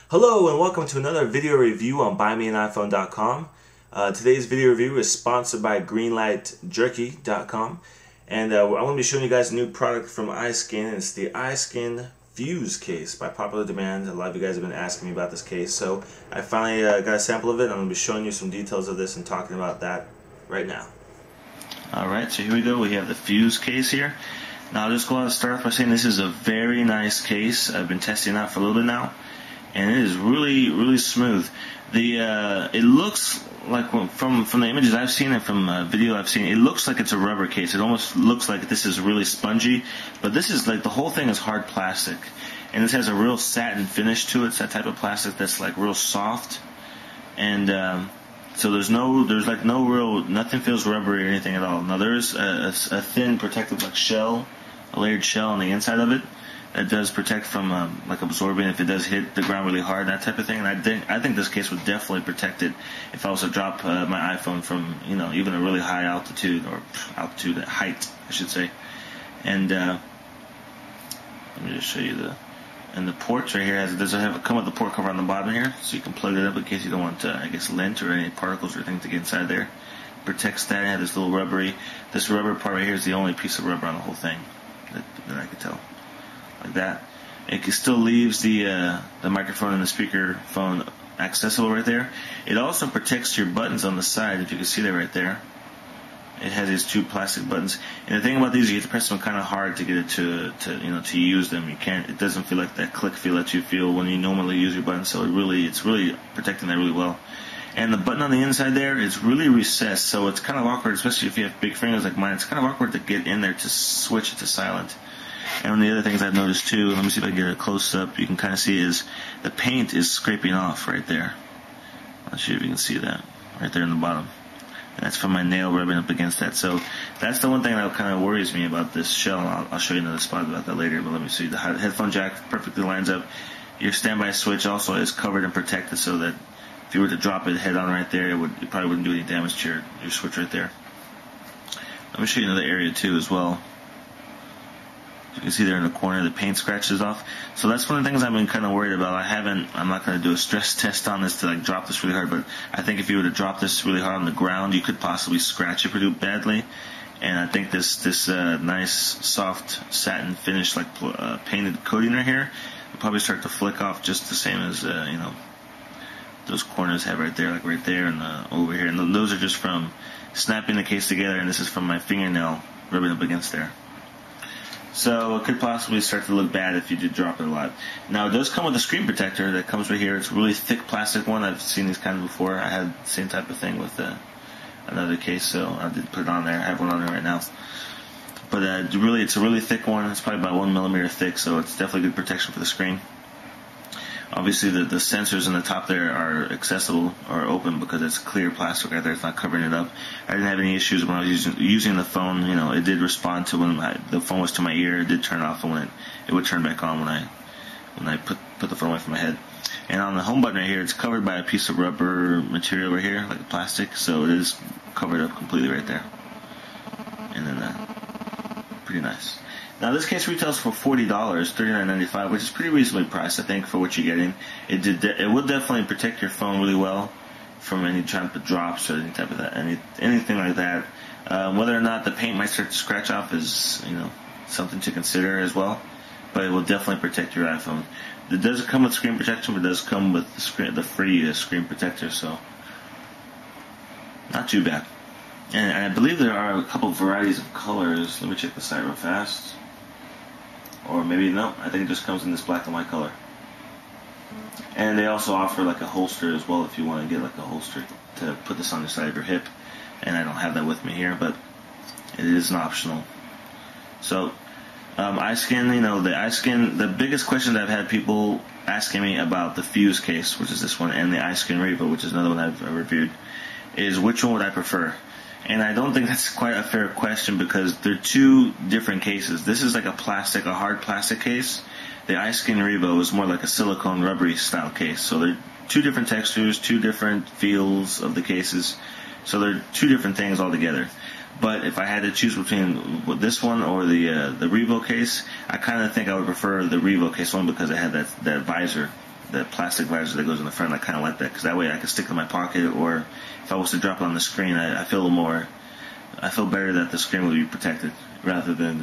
Hello and welcome to another video review on buymeaniphone.com. Today's video review is sponsored by greenlightjerky.com, and I'm going to be showing you guys a new product from iSkin, and it's the iSkin Fuze case. By popular demand, a lot of you guys have been asking me about this case, so I finally got a sample of it. I'm going to be showing you some details of this and talking about that right now. Alright, so here we go. We have the Fuze case here. Now I'll just go ahead and start off by saying this is a very nice case. I've been testing it out for a little bit now, and it is really smooth. It looks like, from the images I've seen and from video I've seen, it looks like it's a rubber case. It almost looks like this is really spongy, but this is like, the whole thing is hard plastic, and this has a real satin finish to it. It's that type of plastic that's like real soft, and so nothing feels rubbery or anything at all. Now there is a thin protective shell, a layered shell on the inside of it that does protect from like absorbing if it does hit the ground really hard, that type of thing. And I think this case would definitely protect it if I was to drop my iPhone from even a really high altitude, or height I should say. And let me just show you the ports right here. It does come with the port cover on the bottom here, so you can plug it up in case you don't want lint or any particles or things to get inside there. Protects that. It has this little this rubber part right here is the only piece of rubber on the whole thing that I could tell. Like that. It still leaves the microphone and the speaker phone accessible right there. It also protects your buttons on the side, if you can see that right there. It has these two plastic buttons, and the thing about these, you have to press them kind of hard to get it to use them. You can't. It doesn't feel like that click feel that you feel when you normally use your buttons. So it's really protecting that really well. And the button on the inside there is really recessed, so it's kind of awkward, especially if you have big fingers like mine. It's kind of awkward to get in there to switch it to silent. And one of the other things I've noticed too, let me see if I can get a close up, you can kind of see is the paint is scraping off right there. I'll show you if you can see that right there in the bottom. And that's from my nail rubbing up against that. So that's the one thing that kind of worries me about this shell. I'll show you another spot about that later, but let me see. The headphone jack perfectly lines up. Your standby switch also is covered and protected, so that if you were to drop it head on right there, it probably wouldn't do any damage to your switch right there. Let me show you another area too as well. You can see there in the corner the paint scratches off. So that's one of the things I've been kind of worried about. I'm not going to do a stress test on this to drop this really hard, but I think if you were to drop this really hard on the ground, you could possibly scratch it pretty badly. And I think this nice soft satin finish, painted coating right here, will probably start to flick off just the same as those corners have right there, like right there and over here. And those are just from snapping the case together, and this is from my fingernail rubbing up against there. So it could possibly start to look bad if you did drop it a lot. Now it does come with a screen protector that comes right here. It's a really thick plastic one. I've seen these kind of before. I had the same type of thing with another case, so I did put it on there. I have one on there right now. But it's a really thick one. It's probably about 1 millimeter thick, so it's definitely good protection for the screen. Obviously the sensors in the top there are accessible or open because it's clear plastic right there. It's not covering it up. I didn't have any issues when I was using the phone. It did respond to when the phone was to my ear. It did turn off, and it would turn back on when I put the phone away from my head. And on the home button right here, it's covered by a piece of rubber material right here, like plastic, so it is covered up completely right there. And then pretty nice. Now this case retails for $40, $39.95, which is pretty reasonably priced, I think, for what you're getting. It will definitely protect your phone really well from any type of drops or any type of anything like that. Whether or not the paint might start to scratch off is something to consider as well, but it will definitely protect your iPhone. It does come with screen protection, but it does come with the free screen protector, so not too bad. And I believe there are a couple varieties of colors. Let me check the site real fast. Or maybe no, I think it just comes in this black and white color. And they also offer a holster as well if you want to get a holster to put this on the side of your hip. And I don't have that with me here, but it is an optional. So iSkin, the iSkin, the biggest question that I've had people asking me about the Fuze case, which is this one, and the iSkin Revo, which is another one I've reviewed, is which one would I prefer? And I don't think that's quite a fair question because they're two different cases. This is like a hard plastic case. The iSkin Revo is more like a silicone rubbery style case. So they're two different textures, two different feels of the cases. So they're two different things altogether. But if I had to choose between this one or the Revo case, I kind of think I would prefer the Revo case one because it had that visor that plastic visor that goes in the front. I kind of like that because that way I can stick it in my pocket, or if I was to drop it on the screen, I feel a little more. I feel better that the screen will be protected rather than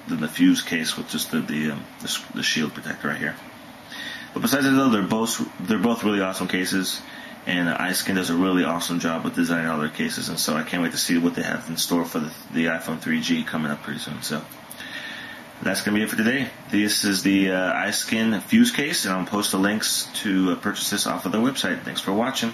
the Fuze case with just the shield protector right here. But besides that, though, they're both really awesome cases, and iSkin does a really awesome job with designing all their cases, and so I can't wait to see what they have in store for the iPhone 3G coming up pretty soon. So that's going to be it for today. This is the iSkin Fuze case, and I'll post the links to purchase this off of their website. Thanks for watching.